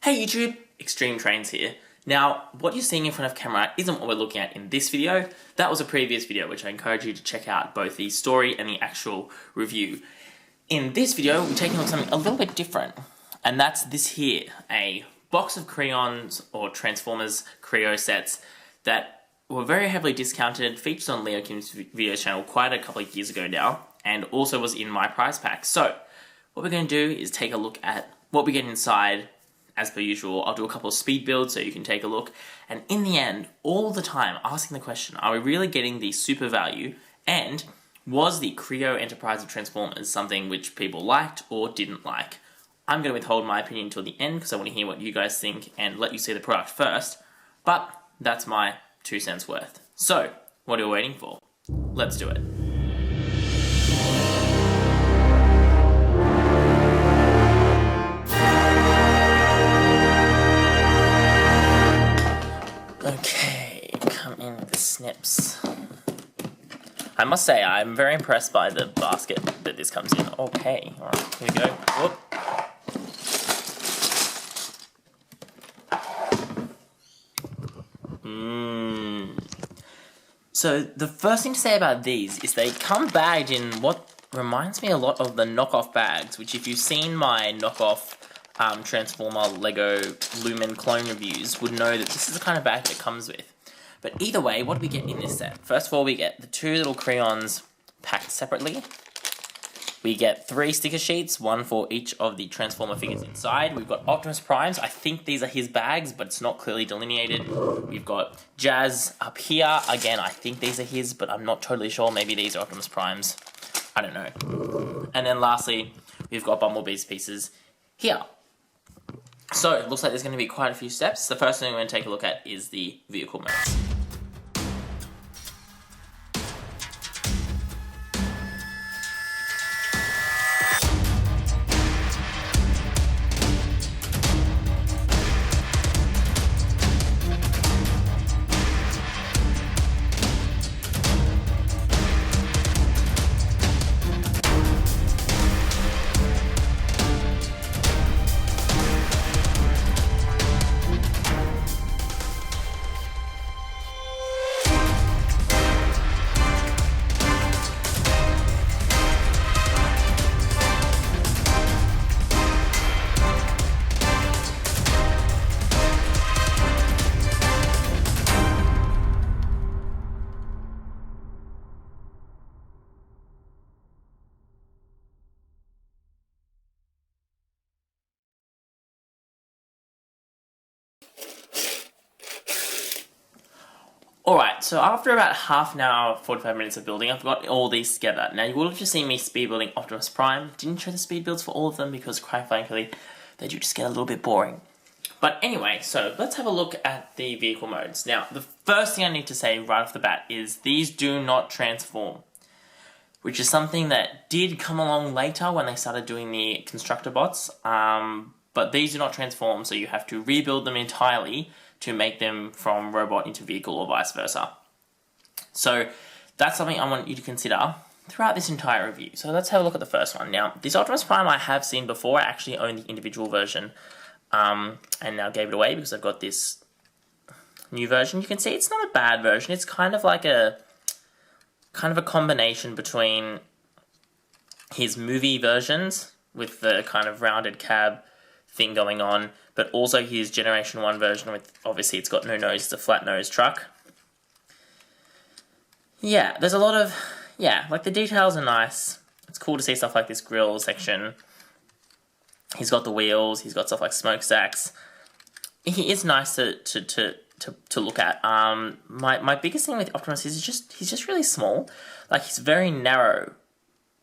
Hey YouTube, XtremeTrainz here. Now, what you're seeing in front of camera isn't what we're looking at in this video. That was a previous video, which I encourage you to check out, both the story and the actual review. In this video, we're taking on something a little bit different, and that's this here, a box of crayons or Transformers KREO sets that were very heavily discounted, featured on Leo Kim's videos channel quite a couple of years ago now, and also was in my prize pack. So, what we're going to do is take a look at what we get inside. As per usual, I'll do a couple of speed builds so you can take a look, and in the end, all the time asking the question, are we really getting the super value, and was the KREO Enterprise of Transformers something which people liked or didn't like? I'm going to withhold my opinion until the end because I want to hear what you guys think and let you see the product first, but that's my 2 cents worth. So, what are we waiting for? Let's do it. Okay, come in with the snips. I must say, I'm very impressed by the basket that this comes in. Okay, alright, here we go. Whoop. So, the first thing to say about these is they come bagged in what reminds me a lot of the knockoff bags, which if you've seen my knockoff Transformer Lego Lumen clone reviews would know that this is the kind of bag that it comes with. But either way, what do we get in this set? First of all, we get the 2 little crayons packed separately. We get 3 sticker sheets, 1 for each of the Transformer figures inside. We've got Optimus Primes. I think these are his bags, but it's not clearly delineated. We've got Jazz up here. Again, I think these are his, but I'm not totally sure. Maybe these are Optimus Primes. I don't know. And then lastly, we've got Bumblebee's pieces here. So, it looks like there's going to be quite a few steps. The first thing we're going to take a look at is the vehicle modes. Alright, so after about half an hour, 45 minutes of building, I've got all these together. Now, you will have just seen me speed building Optimus Prime. Didn't show the speed builds for all of them because, quite frankly, they do just get a little bit boring. But anyway, so let's have a look at the vehicle modes. Now, the first thing I need to say right off the bat is these do not transform, which is something that did come along later when they started doing the constructor bots, but these do not transform, so you have to rebuild them entirely to make them from robot into vehicle or vice versa. So that's something I want you to consider throughout this entire review. So let's have a look at the first one. Now, this Optimus Prime I have seen before. I actually own the individual version and now gave it away because I've got this new version. You can see it's not a bad version. It's kind of like a combination between his movie versions with the kind of rounded cab thing going on, but also his Generation 1 version with, obviously it's got no nose, it's a flat nose truck. Yeah, there's a lot of, like the details are nice. It's cool to see stuff like this grille section. He's got the wheels, he's got stuff like smokestacks. He is nice to look at. My biggest thing with Optimus is he's just really small. Like, he's very narrow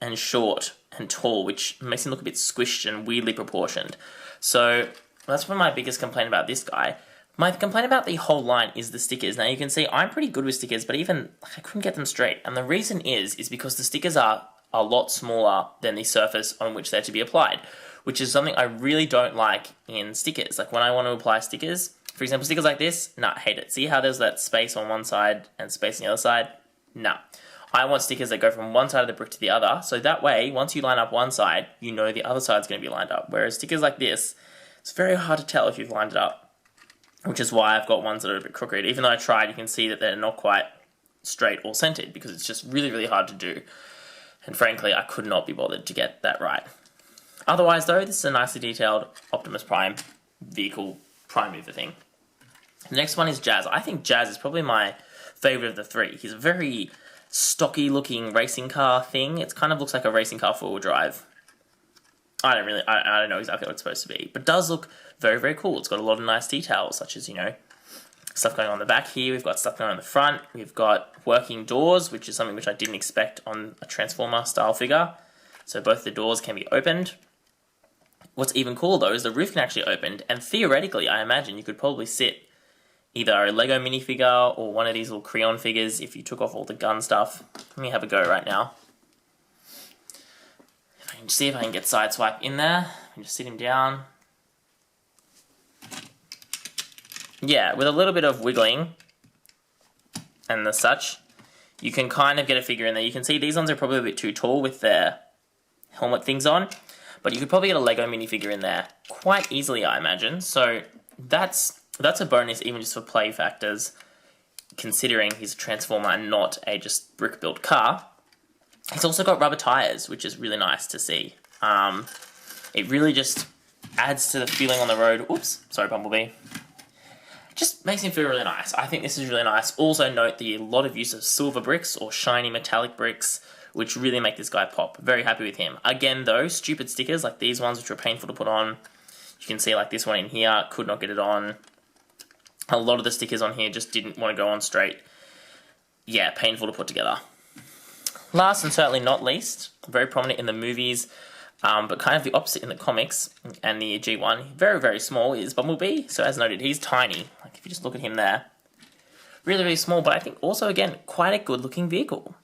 and short and tall, which makes him look a bit squished and weirdly proportioned. So that's probably my biggest complaint about this guy. My complaint about the whole line is the stickers. Now, you can see I'm pretty good with stickers, but even I couldn't get them straight. And the reason is because the stickers are a lot smaller than the surface on which they're to be applied, which is something I really don't like in stickers. Like, when I want to apply stickers, for example, stickers like this, I hate it. See how there's that space on one side and space on the other side? Nah. I want stickers that go from one side of the brick to the other, so that way, once you line up one side, you know the other side's going to be lined up. Whereas stickers like this, It's very hard to tell if you've lined it up, which is why I've got ones that are a bit crooked. Even though I tried, you can see that they're not quite straight or centered, because it's just really, really hard to do. And frankly, I could not be bothered to get that right. Otherwise though, this is a nicely detailed Optimus Prime vehicle prime mover thing. The next one is Jazz. I think Jazz is probably my favourite of the three. He's a very stocky looking racing car thing. It kind of looks like a racing car four-wheel drive. I don't know exactly what it's supposed to be, but it does look very, very cool. It's got a lot of nice details, such as, you know, stuff going on the back here. We've got stuff going on the front. We've got working doors, which is something which I didn't expect on a Transformer style figure. So both the doors can be opened. What's even cooler though is the roof can actually open, and theoretically I imagine you could probably sit either a Lego minifigure or one of these little KREO figures if you took off all the gun stuff. Let me have a go right now. If I can see if I can get Sideswipe in there and just sit him down. Yeah, with a little bit of wiggling and the such, you can kind of get a figure in there. You can see these ones are probably a bit too tall with their helmet things on, but you could probably get a Lego minifigure in there quite easily, I imagine. So that's a bonus even just for play factors, considering he's a Transformer and not a just brick-built car. He's also got rubber tyres, which is really nice to see. It really just adds to the feeling on the road. Oops, sorry Bumblebee. Just makes him feel really nice. I think this is really nice. Also note the lot of use of silver bricks or shiny metallic bricks, which really make this guy pop. Very happy with him. Again though, stupid stickers like these ones which were painful to put on. You can see like this one in here, could not get it on. A lot of the stickers on here just didn't want to go on straight. Yeah, painful to put together. Last and certainly not least, very prominent in the movies, but kind of the opposite in the comics and the G1, very, very small, is Bumblebee. So as noted, he's tiny. Like if you just look at him there, really, really small, but I think also, again, quite a good-looking vehicle.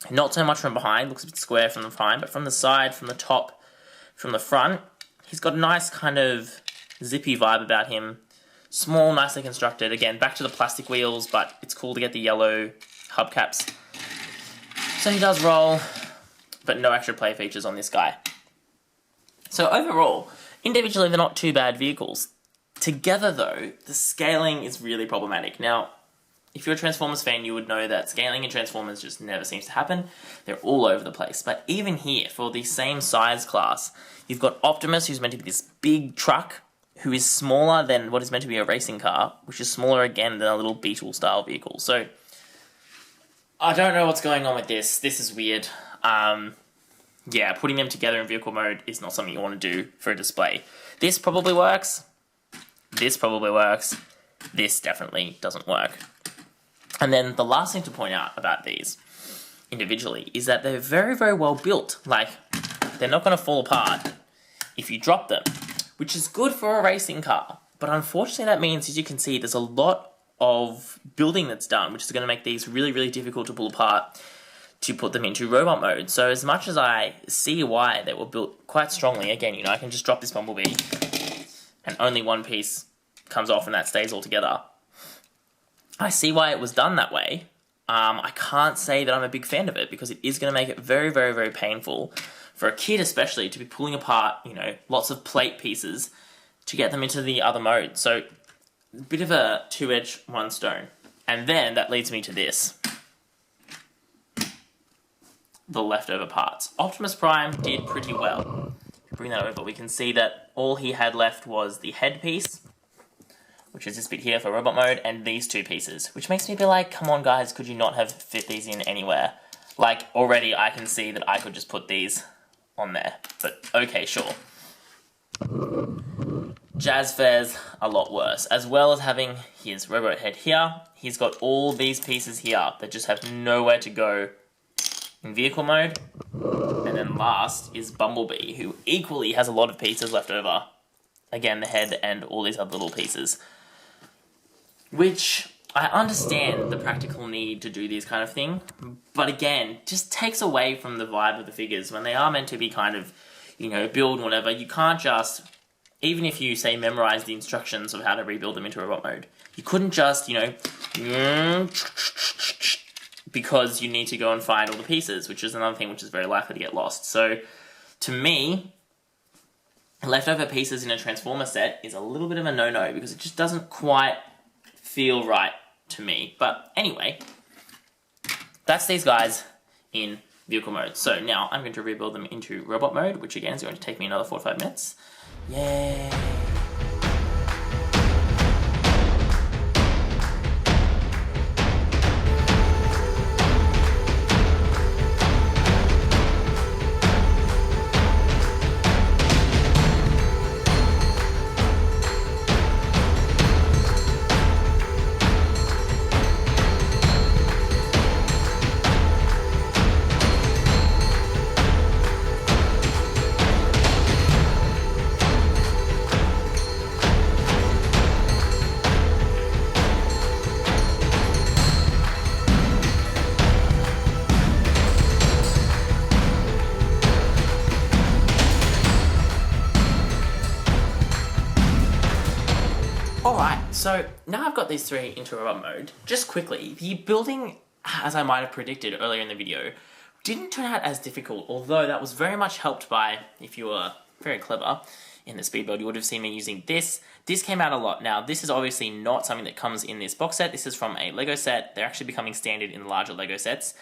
Not so much from behind, looks a bit square from the front, but from the side, from the top, from the front, he's got a nice kind of zippy vibe about him. Small, nicely constructed. Again, back to the plastic wheels, but it's cool to get the yellow hubcaps. So he does roll, but no extra play features on this guy. So overall, individually they're not too bad vehicles. Together though, the scaling is really problematic. Now, if you're a Transformers fan, you would know that scaling in Transformers just never seems to happen. They're all over the place. But even here, for the same size class, you've got Optimus, who's meant to be this big truck, who is smaller than what is meant to be a racing car, which is smaller again than a little Beetle-style vehicle. So, I don't know what's going on with this. This is weird. Yeah, putting them together in vehicle mode is not something you want to do for a display. This probably works. This probably works. This definitely doesn't work. And then the last thing to point out about these individually is that they're very, very well built. Like, they're not going to fall apart if you drop them, which is good for a racing car. But unfortunately that means, as you can see, there's a lot of building that's done, which is going to make these really, really difficult to pull apart to put them into robot mode. So as much as I see why they were built quite strongly, again, you know, I can just drop this Bumblebee and only one piece comes off and that stays all together. I see why it was done that way. I can't say that I'm a big fan of it because it is going to make it very, very, very painful for a kid especially to be pulling apart, you know, lots of plate pieces to get them into the other mode. So, a bit of a two-edged one stone. And then that leads me to this. The leftover parts. Optimus Prime did pretty well. Bring that over, we can see that all he had left was the headpiece, which is this bit here for robot mode, and these two pieces, which makes me be like, come on guys, could you not have fit these in anywhere? Like, already I can see that I could just put these on there, but okay, sure. Jazz fares a lot worse. As well as having his robot head here, he's got all these pieces here that just have nowhere to go in vehicle mode. And then last is Bumblebee, who equally has a lot of pieces left over. Again, the head and all these other little pieces. Which, I understand the practical need to do these kind of thing, but again, just takes away from the vibe of the figures. When they are meant to be kind of, you know, build whatever, you can't just, even if you, say, memorize the instructions of how to rebuild them into robot mode, you couldn't just, you know, because you need to go and find all the pieces, which is another thing which is very likely to get lost. So, to me, leftover pieces in a Transformer set is a little bit of a no-no because it just doesn't quite feel right to me. But anyway, that's these guys in vehicle mode. So now I'm going to rebuild them into robot mode, which again is going to take me another 4 to 5 minutes. Yay! Alright, so now I've got these 3 into robot mode. Just quickly, the building, as I might have predicted earlier in the video, didn't turn out as difficult, although that was very much helped by, if you were very clever in the speed build, you would have seen me using this. This came out a lot. Now, this is obviously not something that comes in this box set. This is from a LEGO set. They're actually becoming standard in the larger LEGO sets.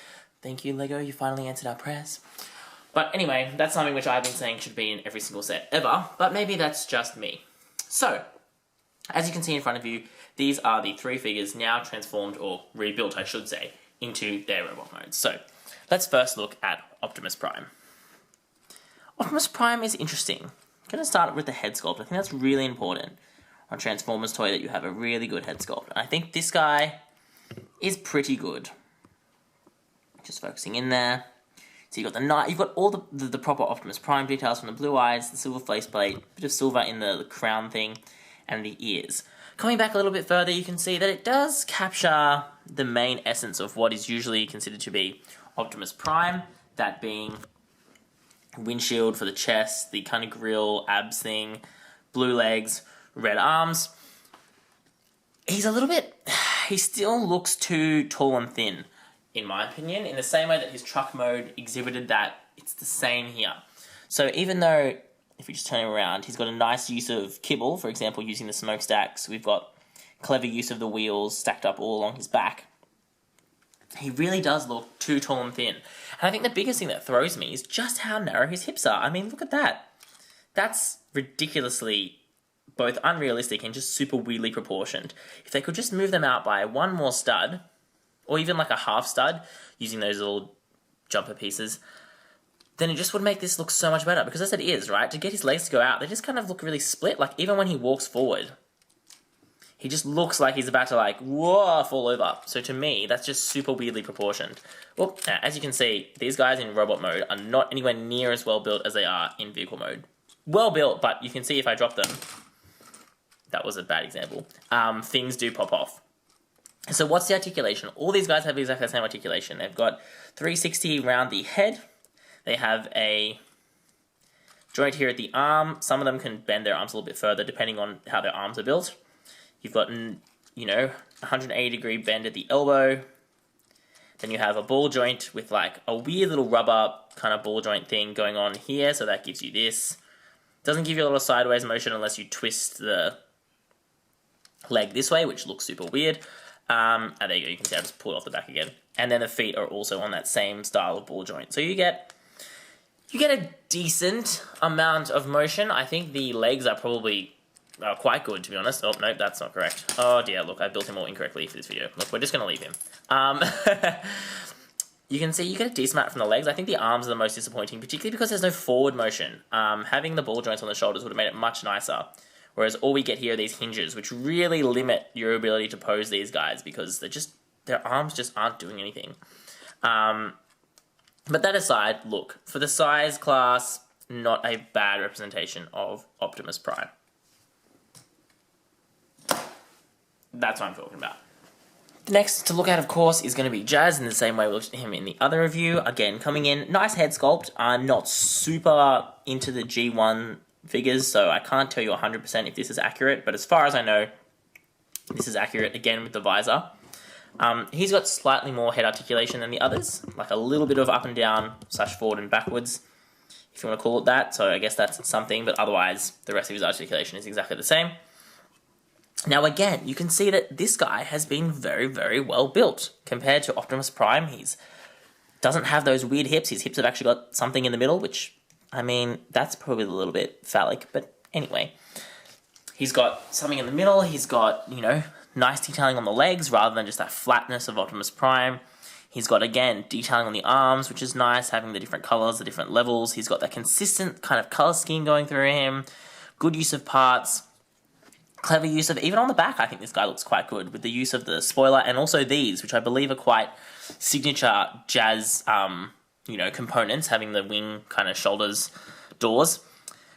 Thank you, LEGO, you finally answered our prayers. But anyway, that's something which I've been saying should be in every single set ever, but maybe that's just me. So, as you can see in front of you, these are the 3 figures now transformed, or rebuilt I should say, into their robot mode. So, let's first look at Optimus Prime. Optimus Prime is interesting. I'm going to start with the head sculpt. I think that's really important on Transformers toy, that you have a really good head sculpt. And I think this guy is pretty good. Just focusing in there. So you've got all the proper Optimus Prime details from the blue eyes, the silver faceplate, bit of silver in the crown thing, and the ears. Coming back a little bit further, you can see that it does capture the main essence of what is usually considered to be Optimus Prime, that being windshield for the chest, the kind of grill, abs thing, blue legs, red arms. He still looks too tall and thin, in my opinion, in the same way that his truck mode exhibited that. It's the same here. So even though, if we just turn him around, he's got a nice use of kibble, for example, using the smokestacks. We've got clever use of the wheels stacked up all along his back. He really does look too tall and thin. And I think the biggest thing that throws me is just how narrow his hips are. I mean, look at that. That's ridiculously both unrealistic and just super weirdly proportioned. If they could just move them out by one more stud, or even like a half stud, using those little jumper pieces, then it just would make this look so much better. Because as it is, right, to get his legs to go out, they just kind of look really split. Like, even when he walks forward, he just looks like he's about to, like, whoa, fall over. So to me, that's just super weirdly proportioned. Well, as you can see, these guys in robot mode are not anywhere near as well built as they are in vehicle mode. Well built, but you can see if I drop them, that was a bad example, things do pop off. So what's the articulation? All these guys have exactly the same articulation. They've got 360 around the head. They have a joint here at the arm. Some of them can bend their arms a little bit further depending on how their arms are built. You've got, 180-degree bend at the elbow. Then you have a ball joint with like a weird little rubber kind of ball joint thing going on here. So that gives you this. Doesn't give you a lot of sideways motion unless you twist the leg this way, which looks super weird. There you go. You can see I just pulled off the back again. And then the feet are also on that same style of ball joint. So you get a decent amount of motion. I think the legs are probably quite good, to be honest. Oh, no, that's not correct. Oh, dear, look, I built him all incorrectly for this video. Look, we're just going to leave him. You can see you get a decent amount from the legs. I think the arms are the most disappointing, particularly because there's no forward motion. Having the ball joints on the shoulders would have made it much nicer. Whereas all we get here are these hinges, which really limit your ability to pose these guys because their arms just aren't doing anything. But that aside, look, for the size class, not a bad representation of Optimus Prime. That's what I'm talking about. The next to look at, of course, is going to be Jazz, in the same way we looked at him in the other review. Again, coming in, nice head sculpt. I'm not super into the G1 figures, so I can't tell you 100% if this is accurate, but as far as I know, this is accurate, again, with the visor. He's got slightly more head articulation than the others, like a little bit of up and down / forward and backwards. if you want to call it that. So I guess that's something, but otherwise the rest of his articulation is exactly the same. Now again, you can see that this guy has been very, very well built compared to Optimus Prime. He's doesn't have those weird hips. His hips have actually got something in the middle, which, I mean, that's probably a little bit phallic, but anyway. He's got something in the middle. He's got, you know, nice detailing on the legs rather than just that flatness of Optimus Prime. He's got, again, detailing on the arms, which is nice, having the different colors, the different levels. He's got that consistent kind of color scheme going through him. Good use of parts. Clever use of, even on the back, I think this guy looks quite good with the use of the spoiler and also these, which I believe are quite signature Jazz, you know, components, having the wing kind of shoulders doors,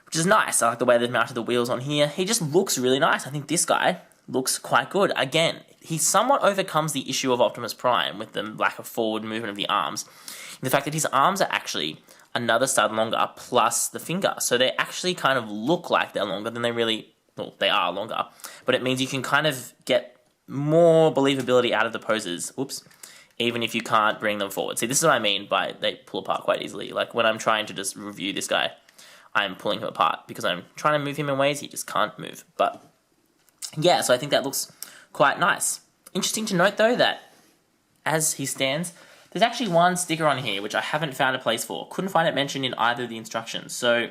which is nice. I like the way they've mounted the wheels on here. He just looks really nice. I think this guy looks quite good. Again, he somewhat overcomes the issue of Optimus Prime with the lack of forward movement of the arms. The fact that his arms are actually another stud longer plus the finger. So they actually kind of look like they're longer than they really, well, they are longer. But it means you can kind of get more believability out of the poses. Oops. Even if you can't bring them forward. See, this is what I mean by they pull apart quite easily. Like when I'm trying to just review this guy, I'm pulling him apart because I'm trying to move him in ways he just can't move. But yeah, so I think that looks quite nice. Interesting to note though that as he stands, there's actually one sticker on here which I haven't found a place for. Couldn't find it mentioned in either of the instructions. So,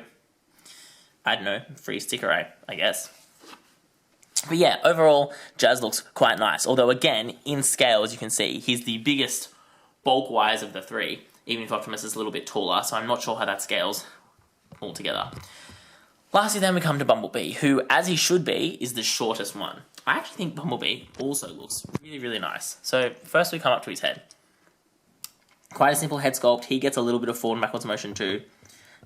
I don't know, free sticker, I guess. But yeah, overall, Jazz looks quite nice. Although again, in scale, as you can see, he's the biggest bulk-wise of the three, even if Optimus is a little bit taller, so I'm not sure how that scales altogether. Lastly then we come to Bumblebee, who, as he should be, is the shortest one. I actually think Bumblebee also looks really, really nice. So first we come up to his head. Quite a simple head sculpt. He gets a little bit of forward and backwards motion too.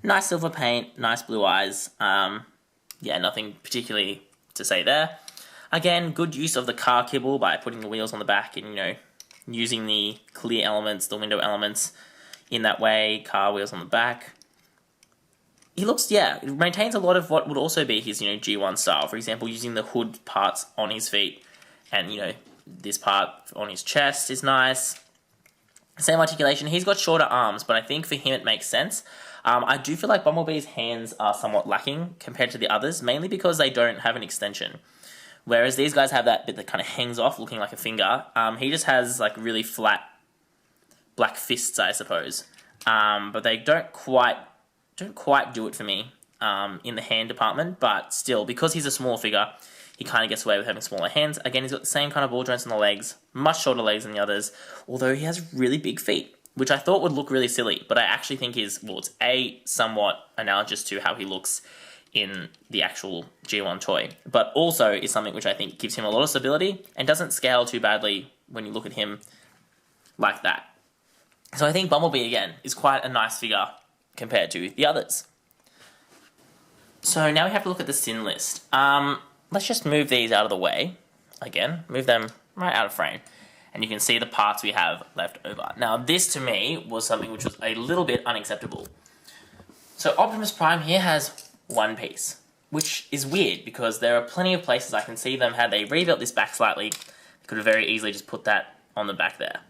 Nice silver paint, nice blue eyes. Yeah, nothing particularly to say there. Again, good use of the car kibble by putting the wheels on the back and, you know, using the clear elements, the window elements in that way, car wheels on the back. He looks, yeah, it maintains a lot of what would also be his, you know, G1 style. For example, using the hood parts on his feet and, you know, this part on his chest is nice. Same articulation. He's got shorter arms, but I think for him it makes sense. I do feel like Bumblebee's hands are somewhat lacking compared to the others, mainly because they don't have an extension. Whereas these guys have that bit that kind of hangs off, looking like a finger. He just has like really flat black fists, I suppose. But they don't quite do it for me in the hand department. But still, because he's a small figure, he kind of gets away with having smaller hands. Again, he's got the same kind of ball joints on the legs, much shorter legs than the others, although he has really big feet, which I thought would look really silly, but I actually think is, well, it's somewhat analogous to how he looks in the actual G1 toy, but also is something which I think gives him a lot of stability and doesn't scale too badly when you look at him like that. So I think Bumblebee, again, is quite a nice figure compared to the others. So now we have to look at the sin list. Let's just move these out of the way. Again, move them right out of frame. And you can see the parts we have left over. Now, this to me was something which was a little bit unacceptable. So Optimus Prime here has one piece, which is weird because there are plenty of places I can see them had they rebuilt this back slightly, they could have very easily just put that on the back there.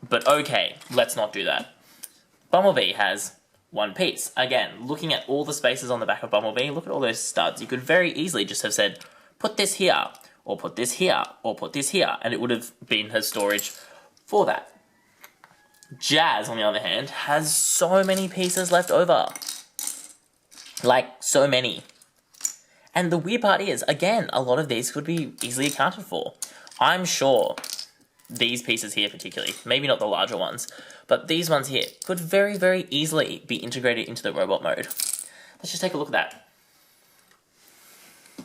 But okay, let's not do that. Bumblebee has one piece. Again, looking at all the spaces on the back of Bumblebee, look at all those studs. You could very easily just have said, put this here, or put this here, or put this here, and it would have been her storage for that. Jazz, on the other hand, has so many pieces left over. Like, so many. And the weird part is, again, a lot of these could be easily accounted for. I'm sure these pieces here particularly, maybe not the larger ones, but these ones here could very, very easily be integrated into the robot mode. Let's just take a look at that.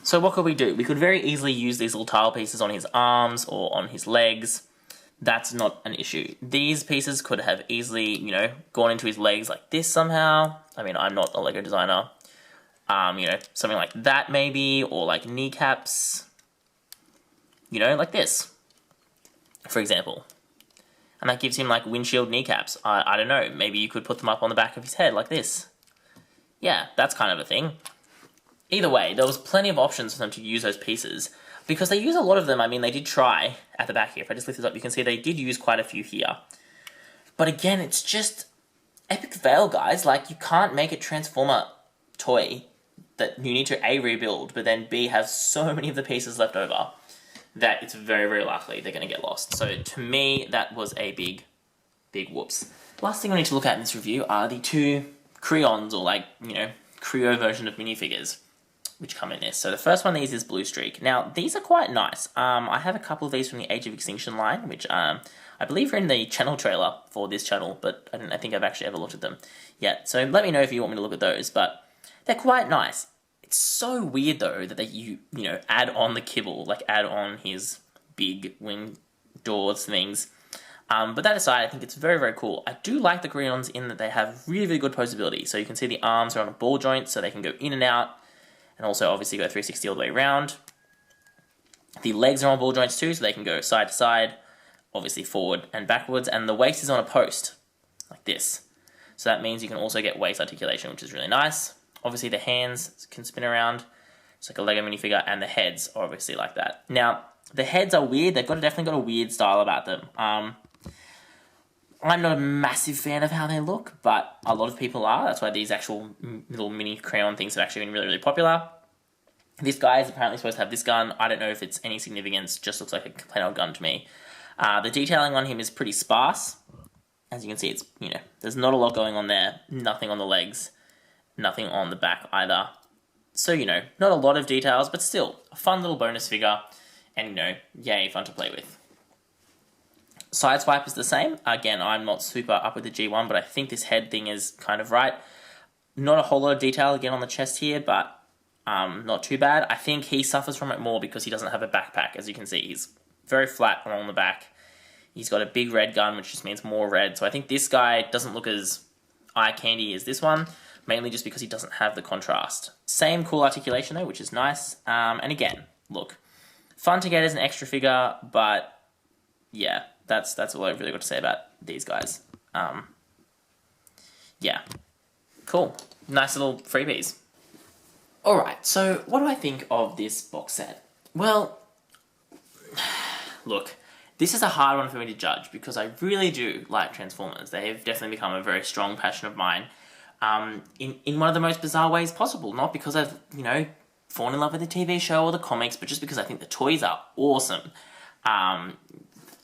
So what could we do? We could very easily use these little tile pieces on his arms or on his legs. That's not an issue. These pieces could have easily, you know, gone into his legs like this somehow. I mean, I'm not a Lego designer. You know, something like that maybe, or like kneecaps. You know, like this, for example. And that gives him like windshield kneecaps. I don't know, maybe you could put them up on the back of his head like this. Yeah, that's kind of a thing. Either way, there was plenty of options for them to use those pieces, because they use a lot of them. I mean, they did try at the back here. If I just lift this up, you can see they did use quite a few here. But again, it's just epic fail, guys. Like, you can't make a Transformer toy that you need to A, rebuild, but then B, have so many of the pieces left over that it's very, very likely they're going to get lost. So to me, that was a big, big whoops. Last thing I need to look at in this review are the two KREOns, or like, you know, KREO version of minifigures, which come in this. So the first one of these is Blue Streak. Now, these are quite nice. I have a couple of these from the Age of Extinction line, which I believe are in the channel trailer for this channel, but I think I've actually ever looked at them yet. So let me know if you want me to look at those, but they're quite nice. It's so weird, though, that you know, add on the kibble, like add on his big wing doors things. But that aside, I think it's very, very cool. I do like the KREOns in that they have really, really good posability. So you can see the arms are on a ball joint, so they can go in and out, and also obviously go 360 all the way around. The legs are on ball joints too, so they can go side to side, obviously forward and backwards, and the waist is on a post, like this. So that means you can also get waist articulation, which is really nice. Obviously the hands can spin around, it's like a Lego minifigure, and the heads are obviously like that. Now, the heads are weird, they've definitely got a weird style about them. I'm not a massive fan of how they look, but a lot of people are. That's why these actual little mini KREON things have actually been really, really popular. This guy is apparently supposed to have this gun. I don't know if it's any significance, just looks like a plain old gun to me. The detailing on him is pretty sparse. As you can see, it's, you know, there's not a lot going on there. Nothing on the legs, nothing on the back either. So, you know, not a lot of details, but still, a fun little bonus figure, and, you know, yay, fun to play with. Sideswipe is the same. Again, I'm not super up with the G1, but I think this head thing is kind of right. Not a whole lot of detail again on the chest here, but not too bad. I think he suffers from it more because he doesn't have a backpack. As you can see, he's very flat along the back. He's got a big red gun, which just means more red. So I think this guy doesn't look as eye candy as this one, mainly just because he doesn't have the contrast. Same cool articulation though, which is nice. And again, look, fun to get as an extra figure, but yeah, that's all I've really got to say about these guys. Yeah, cool. Nice little freebies. Alright, so what do I think of this box set? Well, look, this is a hard one for me to judge because I really do like Transformers. They have definitely become a very strong passion of mine in one of the most bizarre ways possible. Not because I've, you know, fallen in love with the TV show or the comics, but just because I think the toys are awesome.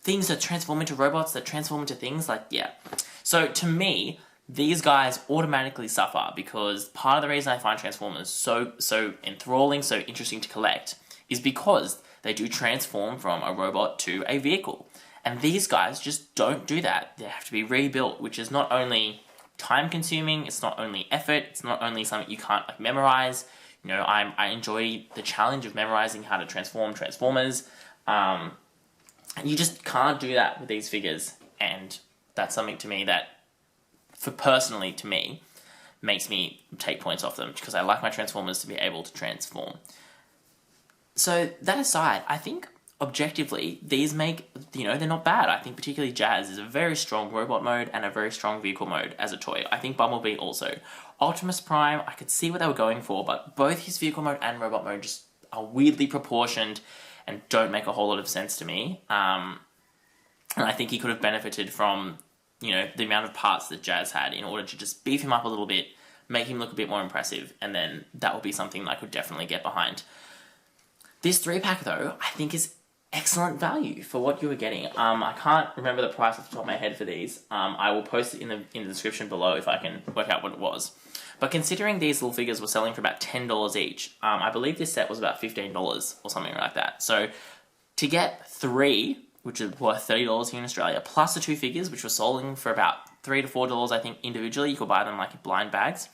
Things that transform into robots, that transform into things, like, yeah. So to me, these guys automatically suffer because part of the reason I find Transformers so enthralling, so interesting to collect, is because they do transform from a robot to a vehicle. And these guys just don't do that. They have to be rebuilt, which is not only time-consuming, it's not only effort, it's not only something you can't like memorize. You know, I enjoy the challenge of memorizing how to transform Transformers. You just can't do that with these figures, and that's something to me that, personally to me, makes me take points off them, because I like my Transformers to be able to transform. So, that aside, I think, objectively, these make, you know, they're not bad. I think particularly Jazz is a very strong robot mode and a very strong vehicle mode as a toy. I think Bumblebee also. Optimus Prime, I could see what they were going for, but both his vehicle mode and robot mode just are weirdly proportioned and don't make a whole lot of sense to me. And I think he could have benefited from, you know, the amount of parts that Jazz had in order to just beef him up a little bit, make him look a bit more impressive, and then that would be something I could definitely get behind. This 3-pack, though, I think is excellent value for what you were getting. I can't remember the price off the top of my head for these. I will post it in the description below if I can work out what it was. But considering these little figures were selling for about $10 each, I believe this set was about $15 or something like that. So to get 3, which is worth $30 here in Australia, plus the 2 figures, which were selling for about $3 to $4, I think, individually, you could buy them like in blind bags,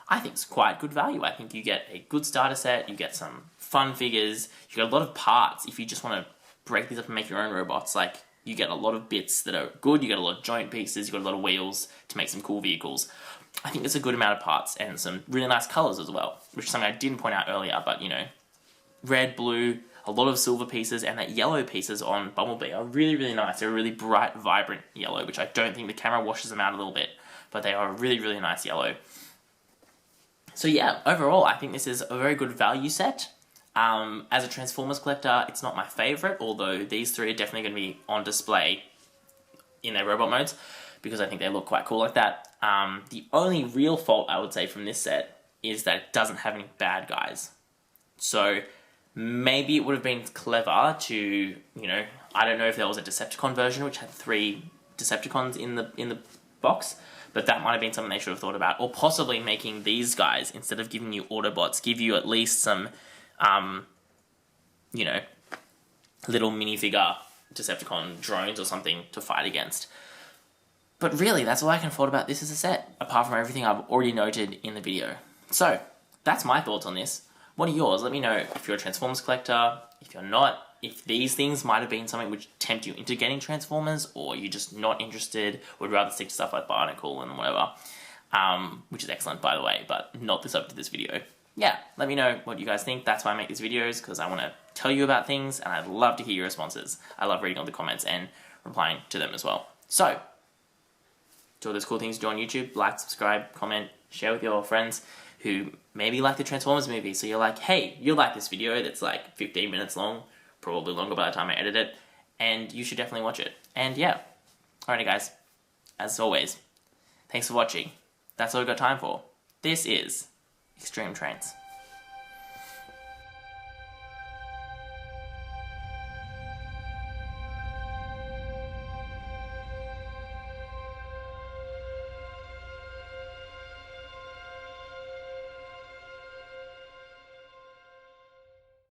I think it's quite good value. I think you get a good starter set, you get some fun figures, you get a lot of parts. If you just want to break these up and make your own robots, like, you get a lot of bits that are good, you get a lot of joint pieces, you got a lot of wheels to make some cool vehicles. I think it's a good amount of parts and some really nice colours as well, which is something I didn't point out earlier, but, you know, red, blue, a lot of silver pieces, and that yellow pieces on Bumblebee are really, really nice. They're a really bright, vibrant yellow, which I don't think the camera washes them out a little bit, but they are a really, really nice yellow. So yeah, overall, I think this is a very good value set. As a Transformers collector, it's not my favourite, although these 3 are definitely going to be on display in their robot modes. because I think they look quite cool like that. The only real fault I would say from this set is that it doesn't have any bad guys. So maybe it would have been clever to, you know, I don't know if there was a Decepticon version which had 3 Decepticons in the box, but that might have been something they should have thought about. Or possibly making these guys, instead of giving you Autobots, give you at least some, you know, little minifigure Decepticon drones or something to fight against. But really, that's all I can afford about this as a set, apart from everything I've already noted in the video. So, that's my thoughts on this. What are yours? Let me know if you're a Transformers collector, if you're not, if these things might have been something which tempt you into getting Transformers, or you're just not interested, would rather stick to stuff like Barnacle and whatever, which is excellent, by the way, but not the subject of this video. Yeah, let me know what you guys think. That's why I make these videos, because I want to tell you about things, and I'd love to hear your responses. I love reading all the comments and replying to them as well. So, do all those cool things you do on YouTube. Like, subscribe, comment, share with your friends who maybe like the Transformers movie. So you're like, hey, you like this video that's like 15 minutes long, probably longer by the time I edit it, and you should definitely watch it. And yeah, alrighty guys, as always, thanks for watching. That's all we've got time for. This is XtremeTrainz.